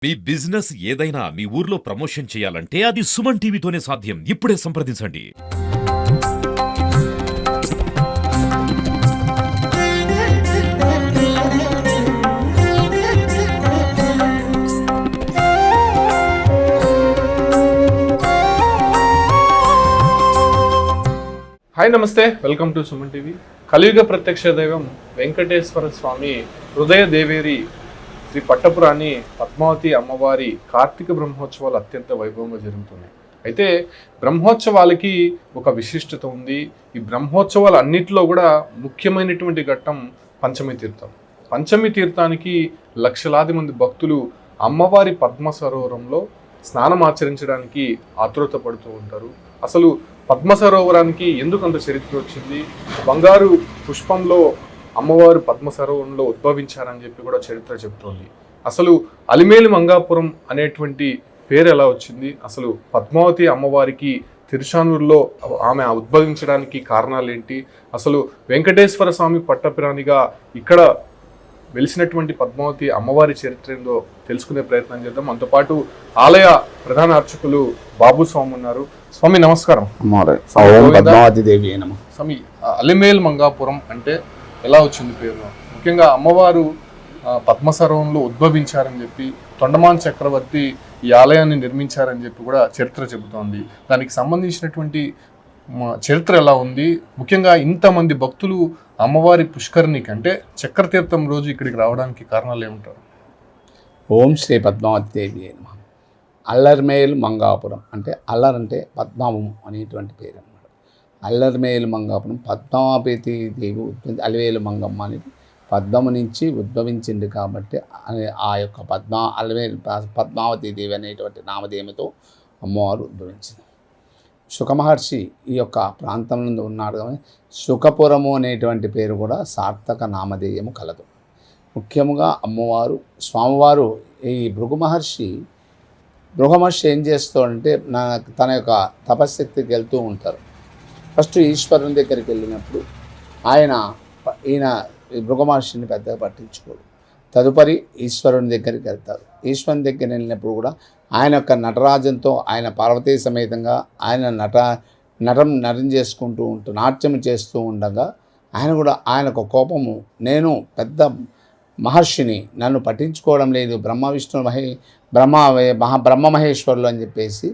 మీ business ఏదైనా మీ ఊర్లో promotion చేయాలంటే అది సుమన్ టీవీతోనే సాధ్యం. ఇప్పుడే సంప్రదించండి. హాయ్ నమస్తే, వెల్కమ్ టు సుమన్ టీవీ. కలియుగ ప్రత్యక్ష దైవం వెంకటేశ్వర స్వామి హృదయ దేవేరి శ్రీ పట్టపురాణి పద్మావతి అమ్మవారి కార్తీక బ్రహ్మోత్సవాలు అత్యంత వైభవంగా జరుగుతున్నాయి. అయితే బ్రహ్మోత్సవాలకి ఒక విశిష్టత ఉంది. ఈ బ్రహ్మోత్సవాలు అన్నిటిలో కూడా ముఖ్యమైనటువంటి ఘట్టం పంచమి తీర్థం. పంచమి తీర్థానికి లక్షలాది మంది భక్తులు అమ్మవారి పద్మ సరోవరంలో స్నానం ఆచరించడానికి ఆతృత పడుతూ ఉంటారు. అసలు పద్మ సరోవరానికి ఎందుకు అంత చరిత్ర వచ్చింది? బంగారు పుష్పంలో అమ్మవారు పద్మ సరోవరంలో ఉద్భవించారని చెప్పి కూడా చరిత్ర చెప్తోంది. అసలు అలిమేలు మంగాపురం అనేటువంటి పేరు ఎలా వచ్చింది? అసలు పద్మావతి అమ్మవారికి తిరుచానూరులో ఆమె ఉద్భవించడానికి కారణాలు ఏంటి? అసలు వెంకటేశ్వర స్వామి పట్టపురాణిగా ఇక్కడ వెలిసినటువంటి పద్మావతి అమ్మవారి చరిత్ర ఏందో తెలుసుకునే ప్రయత్నం చేద్దాం. అంతోపాటు ఆలయ ప్రధాన అర్చకులు బాబు స్వామి ఉన్నారు. స్వామి నమస్కారం. పద్మావతి దేవి స్వామి, అలిమేల్ మంగాపురం అంటే ఎలా వచ్చింది పేరు? ముఖ్యంగా అమ్మవారు పద్మసరోవరంలో ఉద్భవించారని చెప్పి తొండమాన్ చక్రవర్తి ఈ ఆలయాన్ని నిర్మించారని చెప్పి కూడా చరిత్ర చెబుతోంది. దానికి సంబంధించినటువంటి చరిత్ర ఎలా ఉంది? ముఖ్యంగా ఇంతమంది భక్తులు అమ్మవారి పుష్కరిణికి అంటే చక్రతీర్థం రోజు ఇక్కడికి రావడానికి కారణాలు ఏమంటారు? ఓం శ్రీ పద్మావతి దేవి నమః. అల్లర్మేల్ మంగాపురం అంటే అల్లర్ అంటే పద్మము అనేటువంటి పేరు అన్నమాట. అల్లర్మేల్ మంగాపురం పద్మావతి దేవి అలివేలు మంగమ్మ అనేది పద్మము నుంచి ఉద్భవించింది కాబట్టి ఆ యొక్క పద్మావతి దేవి అనేటువంటి నామధేయముతో అమ్మవారు ఉద్భవించింది. శుకమహర్షి ఈ యొక్క ప్రాంతంలో ఉన్నాడు కానీ శుకపురము అనేటువంటి పేరు కూడా సార్థక నామధేయము కలదు. ముఖ్యముగా అమ్మవారు స్వామివారు ఈ భృగుమహర్షి ఏం చేస్తాడంటే తన యొక్క తపశక్తికి వెళ్తూ ఉంటారు. ఫస్ట్ ఈశ్వరుని దగ్గరికి వెళ్ళినప్పుడు ఈయన భృగుమహర్షిని పెద్దగా పట్టించుకోడు. తదుపరి ఈశ్వరుని దగ్గరికి వెళ్తారు. ఈశ్వరుని దగ్గర వెళ్ళినప్పుడు కూడా ఆయన యొక్క నటరాజంతో ఆయన పార్వతీ సమేతంగా ఆయన నటన చేసుకుంటూ నాట్యం చేస్తూ ఉండగా ఆయనకు కోపము, నేను పెద్ద మహర్షిని, నన్ను పట్టించుకోవడం లేదు, బ్రహ్మ మహేశ్వరులు అని చెప్పేసి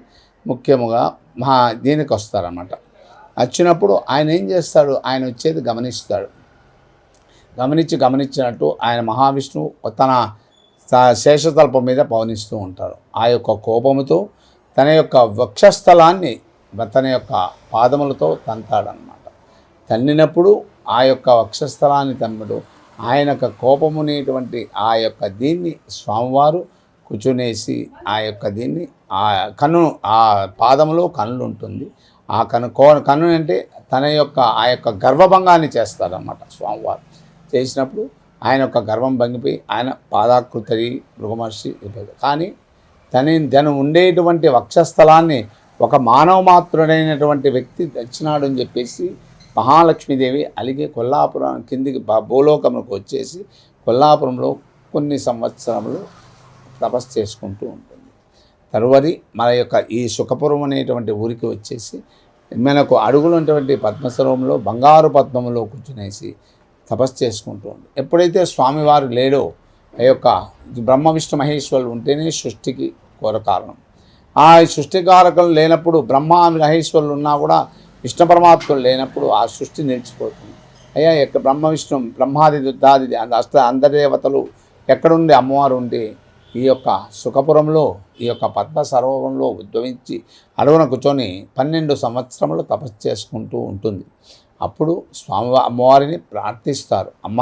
ముఖ్యముగా దీనికి వస్తారన్నమాట. వచ్చినప్పుడు ఆయన ఏం చేస్తాడు? ఆయన వచ్చేది గమనించినట్టు ఆయన మహావిష్ణువు తన శేషతల్పం మీద పవనిస్తూ ఉంటారు. ఆ యొక్క కోపముతో తన యొక్క వక్షస్థలాన్ని తన యొక్క పాదములతో తంతాడనమాట. తన్నినప్పుడు ఆ యొక్క వక్షస్థలాన్ని తమ్ముడు ఆయన యొక్క కోపమునేటువంటి ఆ యొక్క దీన్ని స్వామివారు కూర్చునేసి ఆ యొక్క దీన్ని ఆ పాదములో కన్నులు ఉంటుంది. ఆ కన్ను అంటే తన యొక్క ఆ యొక్క గర్వభంగాన్ని చేస్తాడనమాట. స్వామివారు చేసినప్పుడు ఆయన యొక్క గర్వం భంగిపోయి ఆయన పాదాకృతి భృగుమహర్షి. కానీ తను ఉండేటువంటి వక్షస్థలాన్ని ఒక మానవ మాత్రుడైనటువంటి వ్యక్తి తెచ్చినాడు అని చెప్పేసి మహాలక్ష్మీదేవి అలిగే కొల్లాపురం కిందికి భూలోకంలోకి వచ్చేసి కొల్లాపురంలో కొన్ని సంవత్సరములు తపస్సు చేసుకుంటూ ఉంటుంది. తరువాతి మన యొక్క ఈ శుకపురం అనేటువంటి ఊరికి వచ్చేసి మనకు అడుగులున్నటువంటి పద్మసరోవరంలో బంగారు పద్మంలో కూర్చునేసి తపస్సు చేసుకుంటూ ఉంది. ఎప్పుడైతే స్వామివారు లేడో ఆ యొక్క బ్రహ్మ విష్ణు మహేశ్వరులు ఉంటేనే సృష్టికి కారణం. ఆ సృష్టికారకులు లేనప్పుడు బ్రహ్మ మహేశ్వరులు ఉన్నా కూడా విష్ణు పరమాత్మలు లేనప్పుడు ఆ సృష్టి నిలిచిపోతుంది. అయ్యా బ్రహ్మాది దుద్దాది అందదేవతలు ఎక్కడుండి అమ్మవారు ఉంటే ఈ యొక్క సుఖపురంలో ఈ యొక్క పద్మ సరోవరంలో ఉద్భవించి అడుగున కూర్చొని 12 సంవత్సరములు తపస్సు చేసుకుంటూ ఉంటుంది. అప్పుడు అమ్మవారిని ప్రార్థిస్తారు, అమ్మ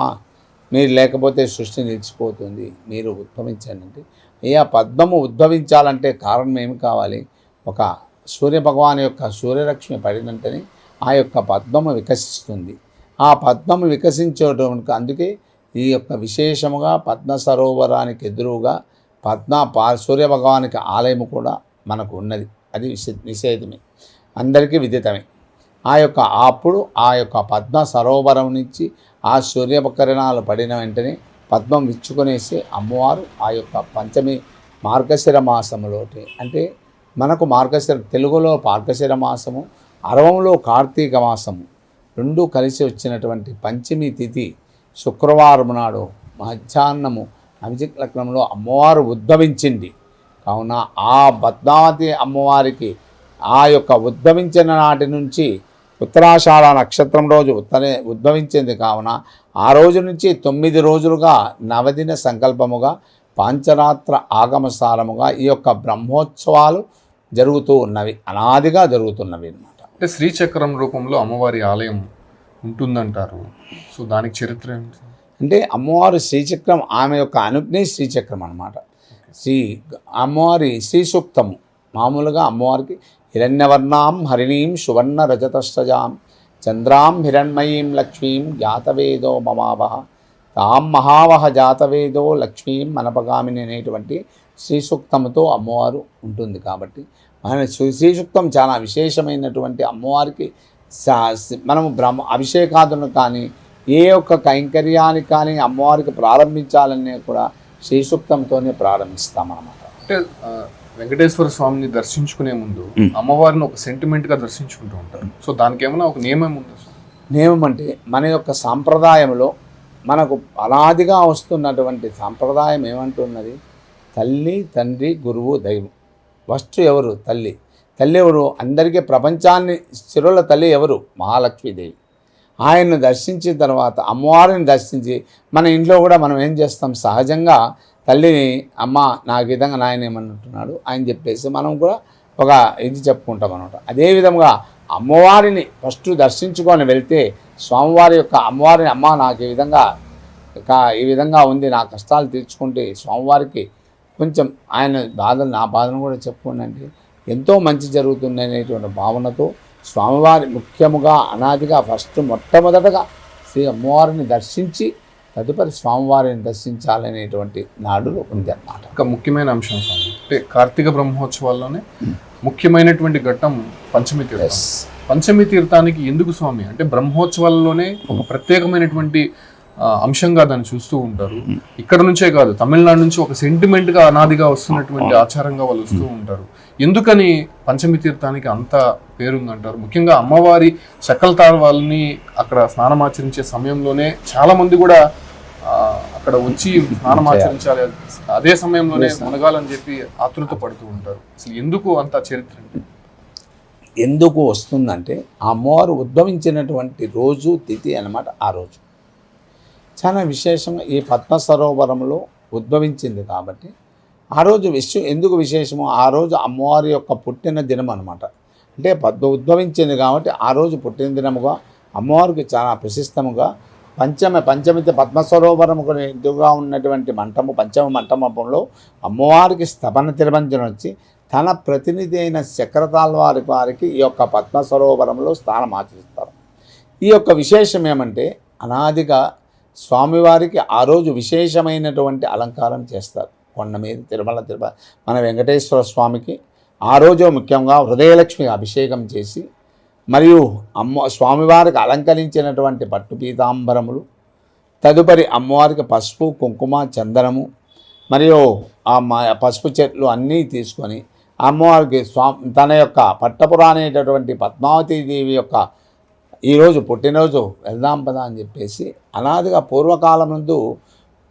మీరు లేకపోతే సృష్టి నిలిచిపోతుంది, మీరు ఉద్భవించండి. అయ్యా పద్మము ఉద్భవించాలంటే కారణం ఏమి కావాలి? ఒక సూర్యభగవాన్ యొక్క సూర్యరశ్మి పడినంటనే ఆ యొక్క పద్మము వికసిస్తుంది. ఆ పద్మము వికసించేటువంటి అందుకే ఈ యొక్క విశేషముగా పద్మ సరోవరానికి ఎదురుగా సూర్యభగవానికి ఆలయము కూడా మనకు ఉన్నది. అది నిషేధమే, అందరికీ విదితమే. అప్పుడు ఆ యొక్క పద్మ సరోవరం నుంచి ఆ సూర్యకిరణాలు పడిన వెంటనే పద్మం విచ్చుకొనేసి అమ్మవారు ఆ యొక్క పంచమి మార్గశిర మాసములోటి, అంటే మనకు మార్గశిర తెలుగులో మార్గశిర మాసము, అరవంలో కార్తీక మాసము రెండు కలిసి వచ్చినటువంటి పంచమి తిథి శుక్రవారం నాడు మధ్యాహ్నము అభిజిత్ లగ్నంలో అమ్మవారు ఉద్భవించింది. కావున ఆ పద్మావతి అమ్మవారికి ఆ యొక్క ఉద్భవించిన నాటి నుంచి ఉత్తరాషాఢ నక్షత్రం రోజు ఉద్భవించింది. కావున ఆ రోజు నుంచి 9 రోజులుగా నవదిన సంకల్పముగా పాంచరాత్ర ఆగమసారముగా ఈ యొక్క బ్రహ్మోత్సవాలు జరుగుతూ ఉన్నవి, అనాదిగా జరుగుతున్నవి అన్నమాట. అంటే శ్రీచక్రం రూపంలో అమ్మవారి ఆలయం ఉంటుందంటారు. సో దానికి చరిత్ర ఏంటి? అంటే అమ్మవారు శ్రీచక్రం, ఆమె యొక్క అనుజ్ఞే శ్రీచక్రం అన్నమాట. అమ్మవారి శ్రీ సూక్తము మామూలుగా అమ్మవారికి హిరణ్యవర్ణాం హరిణీం సువర్ణ రజతశ్రజాం చంద్రాం హిరణ్మయీం లక్ష్మీం జాతవేదో మమావహ తాం మహావహ జాతవేదో లక్ష్మీం మనపగామిని అనేటువంటి శ్రీ సూక్తముతో అమ్మవారు ఉంటుంది. కాబట్టి మన శ్రీ సూక్తం చాలా విశేషమైనటువంటి అమ్మవారికి మనము అభిషేకాదులను కానీ ఏ ఒక్క కైంకర్యానికి కానీ అమ్మవారికి ప్రారంభించాలనే కూడా శ్రీ సూక్తంతోనే ప్రారంభిస్తామన్నమాట. అంటే వెంకటేశ్వర స్వామిని దర్శించుకునే ముందు అమ్మవారిని ఒక సెంటిమెంట్గా దర్శించుకుంటూ ఉంటారు. సో దానికి ఏమైనా ఒక నియమం ఉందా? నియమం అంటే మన యొక్క సాంప్రదాయంలో మనకు అనాదిగా వస్తున్నటువంటి సాంప్రదాయం ఏమంటున్నది, తల్లి తండ్రి గురువు దైవం. ఫస్ట్ ఎవరు? తల్లి. తల్లి ఎవరు? అందరికీ ప్రపంచాన్ని చిరుల తల్లి ఎవరు? మహాలక్ష్మీదేవి. ఆయన్ను దర్శించిన తర్వాత అమ్మవారిని దర్శించి మన ఇంట్లో కూడా మనం ఏం చేస్తాం, సహజంగా తల్లిని అమ్మ నాకు విధంగా నాయన ఏమన్నట్టున్నాడు ఆయన చెప్పేసి మనం కూడా ఒక ఇది చెప్పుకుంటాం అనమాట. అదేవిధంగా అమ్మవారిని ఫస్ట్ దర్శించుకొని వెళ్తే స్వామివారి యొక్క అమ్మవారిని అమ్మ నాకు ఈ విధంగా ఉంది, నా కష్టాలు తీర్చుకుంటే స్వామివారికి కొంచెం ఆయన బాధలు నా బాధను కూడా చెప్పుకోండి, ఎంతో మంచి జరుగుతుంది అనేటువంటి భావనతో స్వామివారి ముఖ్యముగా అనాదిగా మొట్టమొదటగా శ్రీ అమ్మవారిని దర్శించి తదుపరి స్వామివారిని దర్శించాలనేటువంటి నాడులు ఉంది అన్నమాట. ఒక ముఖ్యమైన అంశం స్వామి, అంటే కార్తీక బ్రహ్మోత్సవాల్లోనే ముఖ్యమైనటువంటి ఘట్టం పంచమి తీర్థం. పంచమి తీర్థానికి ఎందుకు స్వామి అంటే బ్రహ్మోత్సవాల్లోనే ఒక ప్రత్యేకమైనటువంటి అంశంగా దాన్ని చూస్తూ ఉంటారు. ఇక్కడ నుంచే కాదు, తమిళనాడు నుంచి ఒక సెంటిమెంట్గా అనాదిగా వస్తున్నటువంటి ఆచారంగా వాళ్ళు వస్తూ ఉంటారు. ఎందుకని పంచమి తీర్థానికి అంత పేరుందంటారు? ముఖ్యంగా అమ్మవారి సకల తాళవాళ్ళని అక్కడ స్నానమాచరించే సమయంలోనే చాలా మంది కూడా అక్కడ వచ్చి స్నానమాచరించాలి, అదే సమయంలోనే మునగాలని చెప్పి ఆతృత పడుతూ ఉంటారు. అసలు ఎందుకు అంత చరిత్ర? ఎందుకు వస్తుందంటే ఆ అమ్మవారు ఉద్భవించినటువంటి రోజు తిథి అన్నమాట. ఆ రోజు చాలా విశేషంగా ఈ పద్మ సరోవరంలో ఉద్భవించింది కాబట్టి ఆ రోజు ఎందుకు విశేషము, ఆ రోజు అమ్మవారి యొక్క పుట్టిన దినం అనమాట. అంటే ఉద్భవించింది కాబట్టి ఆ రోజు పుట్టిన దినముగా అమ్మవారికి చాలా ప్రశస్తముగా పంచమితి పద్మ సరోవరముకు ఎదురుగా ఉన్నటువంటి పంచమ మంటపంలో అమ్మవారికి స్థపన తిరుమంజన వచ్చి తన ప్రతినిధి అయిన చక్రతాళ్ వారికి ఈ యొక్క పద్మ సరోవరంలో స్థానం ఆచరిస్తారు. ఈ యొక్క విశేషం ఏమంటే అనాదిగా స్వామివారికి ఆ రోజు విశేషమైనటువంటి అలంకారం చేస్తారు. కొండ మీద తిరుమల మన వెంకటేశ్వర స్వామికి ఆ రోజు ముఖ్యంగా హృదయలక్ష్మి అభిషేకం చేసి మరియు స్వామివారికి అలంకరించినటువంటి పట్టు పీతాంబరములు, తదుపరి అమ్మవారికి పసుపు కుంకుమ చందనము మరియు ఆ పసుపు చెట్లు అన్నీ తీసుకొని అమ్మవారికి తన యొక్క పట్టపురానేటటువంటి పద్మావతీదేవి యొక్క ఈరోజు పుట్టినరోజు వెళ్దాం పదా అని చెప్పేసి అనాదిగా పూర్వకాలం ముందు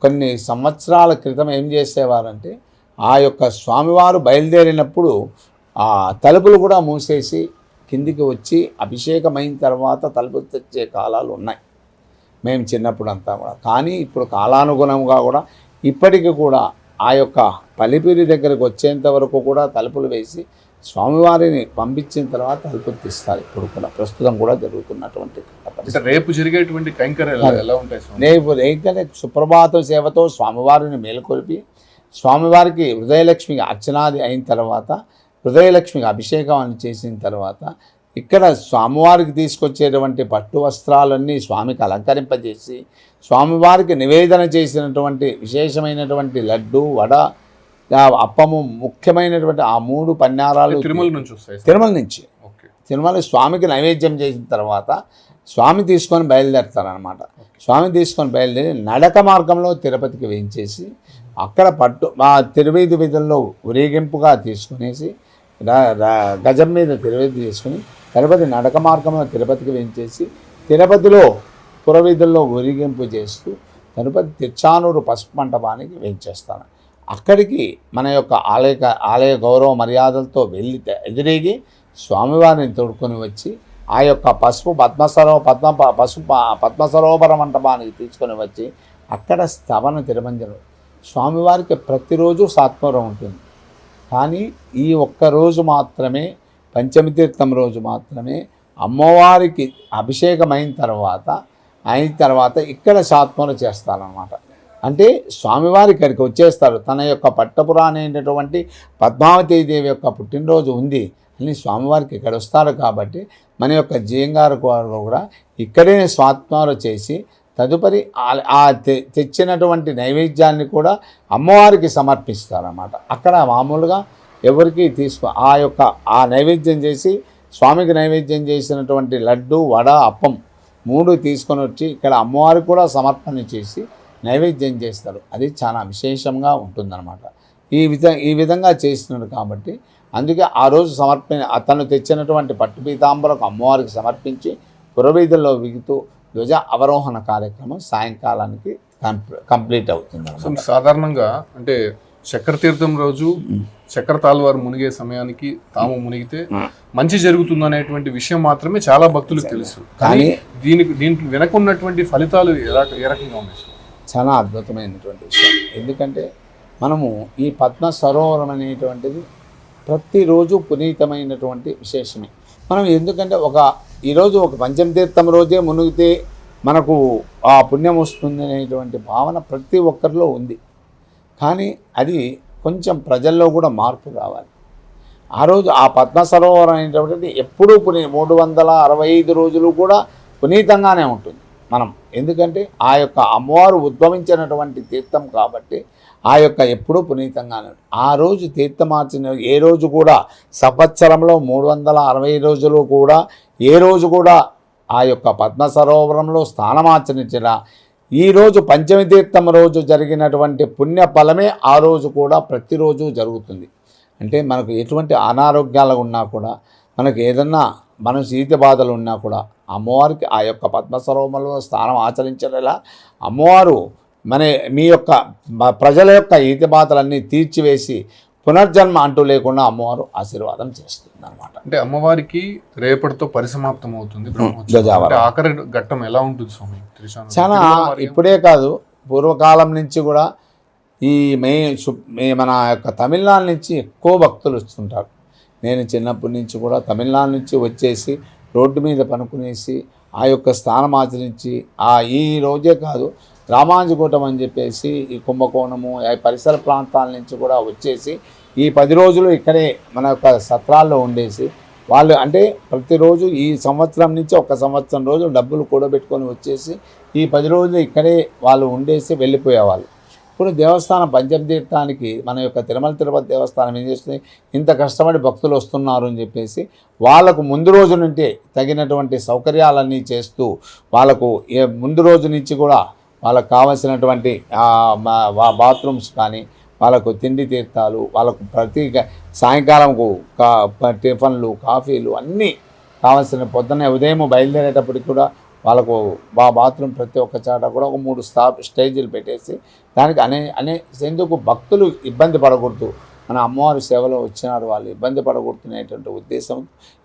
కొన్ని సంవత్సరాల క్రితం ఏం చేసేవారంటే ఆ యొక్క స్వామివారు బయలుదేరినప్పుడు ఆ తలుపులు కూడా మూసేసి కిందికి వచ్చి అభిషేకమైన తర్వాత తలుపులు తెచ్చే కాలాలు ఉన్నాయి మేము చిన్నప్పుడు అంతా కూడా. కానీ ఇప్పుడు కాలానుగుణంగా కూడా ఇప్పటికీ కూడా ఆ యొక్క పలిపిరి దగ్గరకు వచ్చేంత వరకు కూడా తలుపులు వేసి స్వామివారిని పంపించిన తర్వాత తలుపులు తీస్తారు. ఇప్పుడు కూడా ప్రస్తుతం కూడా జరుగుతున్నటువంటి రేపు జరిగేటువంటి కైంకర్యాలు ఎలా ఉంటాయి? రేపు సుప్రభాత సేవతో స్వామివారిని మేలుకొల్పి స్వామివారికి హృదయలక్ష్మికి అర్చనాది అయిన తర్వాత హృదయలక్ష్మికి అభిషేకం చేసిన తర్వాత ఇక్కడ స్వామివారికి తీసుకొచ్చేటువంటి పట్టు వస్త్రాలన్నీ స్వామికి అలంకరింపజేసి స్వామివారికి నివేదన చేసినటువంటి విశేషమైనటువంటి లడ్డు వడ అప్పము ముఖ్యమైనటువంటి ఆ 3 పన్నారాలు తిరుమల నుంచి తిరుమల స్వామికి నైవేద్యం చేసిన తర్వాత స్వామి తీసుకొని బయలుదేరుతారనమాట. స్వామి తీసుకొని బయలుదేరి నడక మార్గంలో తిరుపతికి వేయించేసి అక్కడ మా తిరువీధి వీధుల్లో ఊరేగింపుగా తీసుకునేసి గజం మీద తిరువీధి తీసుకుని తిరుపతి నడక మార్గంలో తిరుపతికి వెంచేసి తిరుపతిలో పురవీధుల్లో ఊరేగింపు చేస్తూ తిరుపతి తిరుచానూరు పసుపు మంటపానికి వెంచేస్తాను. అక్కడికి మన యొక్క ఆలయ గౌరవ మర్యాదలతో వెళ్ళి ఎదురేగి స్వామివారిని తోడుకొని వచ్చి ఆ యొక్క పద్మసరోవర మంటపానికి తీసుకొని వచ్చి అక్కడ స్థవన తిరుమంజనం. స్వామివారికి ప్రతిరోజు సాత్మూరం ఉంటుంది, కానీ ఈ ఒక్కరోజు మాత్రమే పంచమి తీర్థం రోజు మాత్రమే అమ్మవారికి అభిషేకం అయిన తర్వాత ఇక్కడ సాత్మూరం చేస్తారన్నమాట. అంటే స్వామివారి ఇక్కడికి వచ్చేస్తారు. తన యొక్క పట్టపురాణి అయినటువంటి పద్మావతీదేవి యొక్క పుట్టినరోజు ఉంది అని స్వామివారికి ఇక్కడ వస్తారు. కాబట్టి మన యొక్క జీయంగారు కూడా ఇక్కడే స్వాత్మాలు చేసి తదుపరి తెచ్చినటువంటి నైవేద్యాన్ని కూడా అమ్మవారికి సమర్పిస్తారన్నమాట. అక్కడ మామూలుగా ఎవరికి ఆ నైవేద్యం చేసి స్వామికి నైవేద్యం చేసినటువంటి లడ్డు వడ అప్పం 3 తీసుకొని వచ్చి ఇక్కడ అమ్మవారికి కూడా సమర్పణ చేసి నైవేద్యం చేస్తారు. అది చాలా విశేషంగా ఉంటుందన్నమాట. ఈ విధంగా చేస్తున్నారు కాబట్టి అందుకే ఆ రోజు అతను తెచ్చినటువంటి పట్టు పీతాంబరకు అమ్మవారికి సమర్పించి పురవీధుల్లో విగుతూ ధ్వజ అవరోహణ కార్యక్రమం సాయంకాలానికి కంప్లీట్ అవుతుంది. సాధారణంగా అంటే చక్ర తీర్థం రోజు చక్ర తాళ్వారు మునిగే సమయానికి తాము మునిగితే మంచి జరుగుతుంది అనేటువంటి విషయం మాత్రమే చాలా భక్తులకు తెలుసు. కానీ దీనికి వెనకున్నటువంటి ఫలితాలు ఏ రకంగా ఉన్నాయి? చాలా అద్భుతమైనటువంటి విషయం. ఎందుకంటే మనము ఈ పద్మ సరోవరం అనేటువంటిది ప్రతిరోజు పునీతమైనటువంటి విశేషమే. మనం ఎందుకంటే ఈరోజు ఒక పంచమ తీర్థం రోజే మునిగితే మనకు ఆ పుణ్యం వస్తుంది అనేటువంటి భావన ప్రతి ఒక్కరిలో ఉంది. కానీ అది కొంచెం ప్రజల్లో కూడా మార్పు రావాలి. ఆ రోజు ఆ పద్మ సరోవరం అనేటువంటిది ఎప్పుడూ 365 రోజులు కూడా పునీతంగానే ఉంటుంది. మనం ఎందుకంటే ఆ యొక్క అమ్మవారు ఉద్భవించినటువంటి తీర్థం కాబట్టి ఆ యొక్క ఎప్పుడూ పునీతంగానే ఉంటుంది. ఆ రోజు తీర్థమార్చిన ఏ రోజు కూడా సంవత్సరంలో 360 రోజులు కూడా ఏ రోజు కూడా ఆ యొక్క పద్మ సరోవరంలో స్నానమాచరించిన ఈరోజు పంచమి తీర్థం రోజు జరిగినటువంటి పుణ్య ఫలమే ఆ రోజు కూడా ప్రతిరోజు జరుగుతుంది. అంటే మనకు ఎటువంటి అనారోగ్యాలు ఉన్నా కూడా మనకు ఏదన్నా శీత బాధలు ఉన్నా కూడా అమ్మవారికి ఆ యొక్క పద్మ సరోవరంలో స్నానం ఆచరించేలా అమ్మవారు మీ యొక్క ప్రజల యొక్క ఈతి బాధలన్నీ తీర్చివేసి పునర్జన్మ అంటూ లేకుండా అమ్మవారు ఆశీర్వాదం చేస్తుంది అనమాట. అంటే అమ్మవారికి రేపటితో పరిసమాప్తం అవుతుంది. ఆఖరి ఘట్టం ఎలా ఉంటుంది స్వామి? చాలా ఇప్పుడే కాదు, పూర్వకాలం నుంచి కూడా ఈ మన యొక్క తమిళనాడు నుంచి ఎక్కువ భక్తులు వస్తుంటారు. నేను చిన్నప్పటి నుంచి కూడా తమిళనాడు నుంచి వచ్చేసి రోడ్డు మీద పనుకునేసి ఆ యొక్క స్థానం ఆచరించి ఈ రోజే కాదు రామాంజకూటం అని చెప్పేసి ఈ కుంభకోణము పరిసర ప్రాంతాల నుంచి కూడా వచ్చేసి ఈ 10 రోజులు ఇక్కడే మన యొక్క సత్రాల్లో ఉండేసి వాళ్ళు అంటే ప్రతిరోజు ఈ సంవత్సరం నుంచి 1 సంవత్సరం రోజులు డబ్బులు కూడబెట్టుకొని వచ్చేసి ఈ 10 రోజులు ఇక్కడే వాళ్ళు ఉండేసి వెళ్ళిపోయేవాళ్ళు. ఇప్పుడు దేవస్థానం పంచమ తీర్థానికి మన యొక్క తిరుపతి దేవస్థానం ఏం చేస్తుంది, ఇంత కష్టపడి భక్తులు వస్తున్నారు అని చెప్పేసి వాళ్ళకు ముందు రోజు నుండి తగినటువంటి సౌకర్యాలన్నీ చేస్తూ వాళ్ళకు ముందు రోజు నుంచి కూడా వాళ్ళకు కావాల్సినటువంటి బాత్రూమ్స్ కానీ వాళ్ళకు తిండి తీర్థాలు వాళ్ళకు ప్రతి సాయంకాలంకు టిఫన్లు కాఫీలు అన్నీ కావాల్సిన పొద్దున్నే ఉదయం బయలుదేరేటప్పటికి కూడా వాళ్ళకు బాత్రూమ్ ప్రతి ఒక్క చాట కూడా ఒక 3 స్టేజీలు పెట్టేసి దానికి ఎందుకు భక్తులు ఇబ్బంది పడకూడదు, మన అమ్మవారి సేవలో వచ్చినారు వాళ్ళు ఇబ్బంది పడకూడుతున్నటువంటి ఉద్దేశం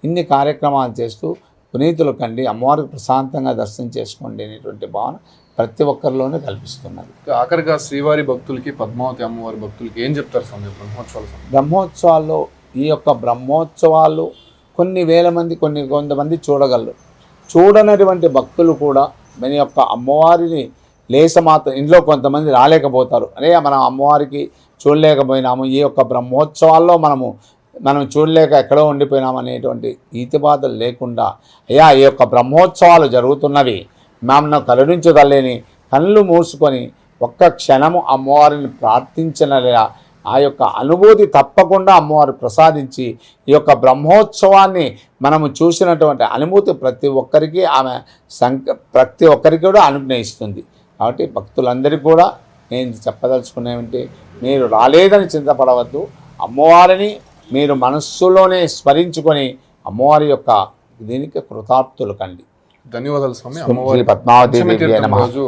ఇన్ని కార్యక్రమాలు చేస్తూ పునీతులు కండి అమ్మవారికి ప్రశాంతంగా దర్శనం చేసుకోండి అనేటువంటి భావన ప్రతి ఒక్కరిలోనే కల్పిస్తున్నారు. ఆఖరిగా శ్రీవారి భక్తులకి పద్మావతి అమ్మవారి భక్తులకి ఏం చెప్తారు స్వామి బ్రహ్మోత్సవాల్లో? ఈ యొక్క బ్రహ్మోత్సవాలు కొన్ని వేల మంది కొంతమంది చూడగలరు. చూడనటువంటి భక్తులు కూడా మన యొక్క అమ్మవారిని మాత్రం ఇంట్లో కొంతమంది రాలేకపోతారు. మనం అమ్మవారికి చూడలేకపోయినాము, ఈ యొక్క బ్రహ్మోత్సవాల్లో మనం చూడలేక ఎక్కడో ఉండిపోయినాము అనేటువంటి ఈతిబాధలు లేకుండా అయ్యా ఈ యొక్క బ్రహ్మోత్సవాలు జరుగుతున్నవి మేము కరుణించగలేని కళ్ళు మూసుకొని ఒక్క క్షణము అమ్మవారిని ప్రార్థించినలా ఆ యొక్క అనుభూతి తప్పకుండా అమ్మవారు ప్రసాదించి ఈ యొక్క బ్రహ్మోత్సవాన్ని మనము చూసినటువంటి అనుభూతి ప్రతి ఒక్కరికి కూడా అనుగ్రహిస్తుంది. కాబట్టి భక్తులందరికీ కూడా నేను చెప్పదలుచుకునేమంటే మీరు రాలేదని చింతపడవద్దు. అమ్మవారిని మీరు మనస్సులోనే స్మరించుకొని అమ్మవారి యొక్క దీనికి కృతార్థులు కండి. ధన్యవాదాలు స్వామి. శ్రీ అమ్మవారి పద్మావతి పంచమి దేవి తీర్థం నమః. రోజు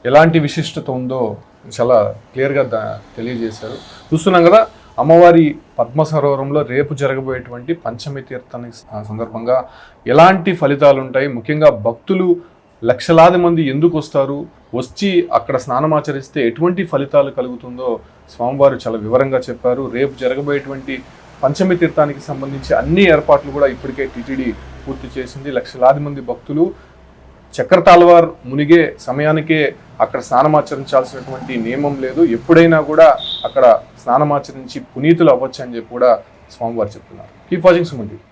ఎలాంటి విశిష్టత ఉందో చాలా క్లియర్గా తెలియజేశారు. చూస్తున్నాం కదా, అమ్మవారి పద్మ సరోవరంలో రేపు జరగబోయేటువంటి పంచమి తీర్థానికి సందర్భంగా ఎలాంటి ఫలితాలు ఉంటాయి, ముఖ్యంగా భక్తులు లక్షలాది మంది ఎందుకు వస్తారు, వచ్చి అక్కడ స్నానమాచరిస్తే ఎటువంటి ఫలితాలు కలుగుతుందో స్వామివారు చాలా వివరంగా చెప్పారు. రేపు జరగబోయేటువంటి పంచమి తీర్థానికి సంబంధించి అన్ని ఏర్పాట్లు కూడా ఇప్పటికే టీటీడీ పూర్తి చేసింది. లక్షలాది మంది భక్తులు చక్రతాళ్వార్ మునిగే సమయానికే అక్కడ స్నానమాచరించాల్సినటువంటి నియమం లేదు. ఎప్పుడైనా కూడా అక్కడ స్నానమాచరించి పునీతులు అవ్వచ్చు అని చెప్పి కూడా స్వామివారు చెప్తున్నారు. Keep watching Suman TV.